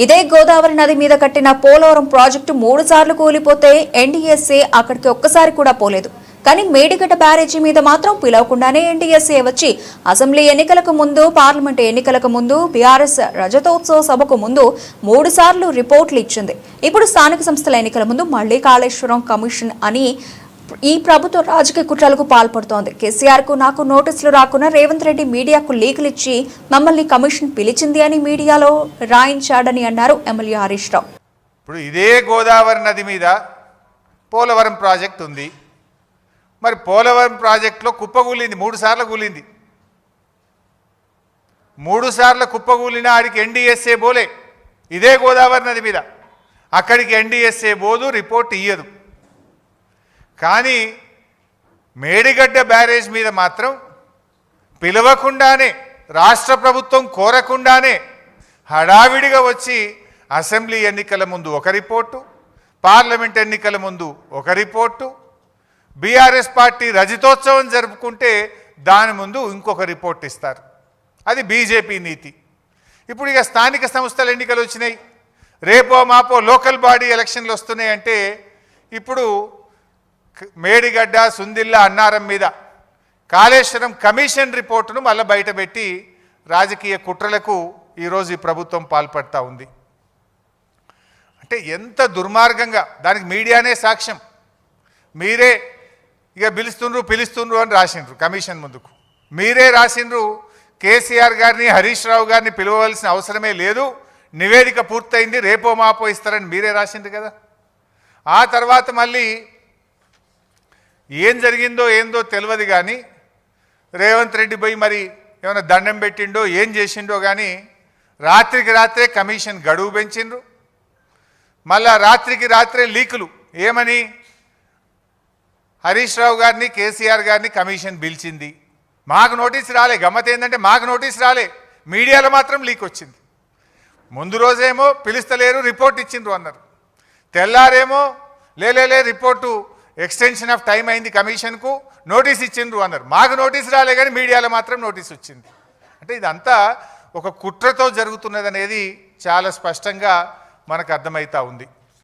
ఇదే గోదావరి నది మీద కట్టిన పోలవరం ప్రాజెక్టు 3 సార్లు కూలిపోతే ఎన్డీఎస్ఏ అక్కడికి ఒక్కసారి కూడా పోలేదు. కానీ మేడిగడ్డ బ్యారేజీ మీద మాత్రం పిలవకుండానే ఎన్డీఎస్ఏ వచ్చి అసెంబ్లీ ఎన్నికలకు ముందు, పార్లమెంటు ఎన్నికలకు ముందు, బీఆర్ఎస్ రజతోత్సవ సభకు ముందు 3 సార్లు రిపోర్టులు ఇచ్చింది. ఇప్పుడు స్థానిక సంస్థల ఎన్నికల ముందు మళ్లీ కాళేశ్వరం కమిషన్ అని ఈ ప్రభుత్వ రాజకీయ కుట్రలకు పాల్పడుతోంది. కేసీఆర్ కు నాకు నోటీసులు రాకున్నా రేవంత్ రెడ్డి మీడియాకు లీకులు ఇచ్చి మమ్మల్ని కమిషన్ పిలిచింది అని మీడియాలో రాయించాడని అన్నారు ఎమ్మెల్యే హరీష్ రావు. ఇప్పుడు ఇదే గోదావరి నది మీద పోలవరం ప్రాజెక్ట్ ఉంది. మరి పోలవరం ప్రాజెక్టులో కుప్పగూలింది, 3 సార్లు కూలింది. 3 సార్లు కుప్పగూలిన ఆడికి ఎన్డీఎస్ఏ పోలే. ఇదే గోదావరి నది మీద అక్కడికి ఎన్డీఎస్ఏ పోదు, రిపోర్ట్ ఇయ్యదు. కానీ మేడిగడ్డ బ్యారేజ్ మీద మాత్రం పిలవకుండానే, రాష్ట్ర ప్రభుత్వం కోరకుండానే హడావిడిగా వచ్చి అసెంబ్లీ ఎన్నికల ముందు ఒక రిపోర్టు, పార్లమెంట్ ఎన్నికల ముందు ఒక రిపోర్టు, బీఆర్ఎస్ పార్టీ రజతోత్సవం జరుపుకుంటే దాని ముందు ఇంకొక రిపోర్ట్ ఇస్తారు. అది బీజేపీ నీతి. ఇప్పుడు ఇక స్థానిక సంస్థల ఎన్నికలు వచ్చినాయి, రేపో మాపో లోకల్ బాడీ ఎలక్షన్లు వస్తున్నాయంటే ఇప్పుడు మేడిగడ్డ, సుందిల్ల, అన్నారం మీద కాళేశ్వరం కమిషన్ రిపోర్టును మళ్ళీ బయటపెట్టి రాజకీయ కుట్రలకు ఈరోజు ఈ ప్రభుత్వం పాల్పడతా ఉంది. అంటే ఎంత దుర్మార్గంగా, దానికి మీడియానే సాక్ష్యం. మీరే ఇక పిలుస్తుండ్రు అని రాసిండ్రు కమిషన్ ముందుకు. మీరే రాసిండ్రు కేసీఆర్ గారిని, హరీష్ రావు గారిని పిలవవలసిన అవసరమే లేదు, నివేదిక పూర్తయింది, రేపో మాపో ఇస్తారని మీరే రాసిండ్రు కదా. ఆ తర్వాత మళ్ళీ ఏం జరిగిందో ఏందో తెలియదు కానీ రేవంత్ రెడ్డి పోయి మరి ఏమైనా దండం పెట్టిండో ఏం చేసిండో కానీ రాత్రికి రాత్రే కమిషన్ గడువు పెంచిండ్రు. మళ్ళా రాత్రికి రాత్రే లీకులు. ఏమని? హరీష్ రావు గారిని, కేసీఆర్ గారిని కమిషన్ పిలిచింది, మాకు నోటీస్ రాలే. గమ్మత్ ఏంటంటే మాకు నోటీస్ రాలే, మీడియాలో మాత్రం లీక్ వచ్చింది. ముందు రోజేమో పిలుస్తలేరు, రిపోర్ట్ ఇచ్చిండ్రు అన్నారు. తెల్లారేమో లే రిపోర్టు ఎక్స్టెన్షన్ ఆఫ్ టైం అయింది, కమిషన్కు నోటీస్ ఇచ్చిండ్రు అన్నారు. మాకు నోటీస్ రాలే కానీ మీడియాలో మాత్రం నోటీస్ వచ్చింది. అంటే ఇదంతా ఒక కుట్రతో జరుగుతున్నదనేది చాలా స్పష్టంగా మనకు అర్థమవుతా ఉంది.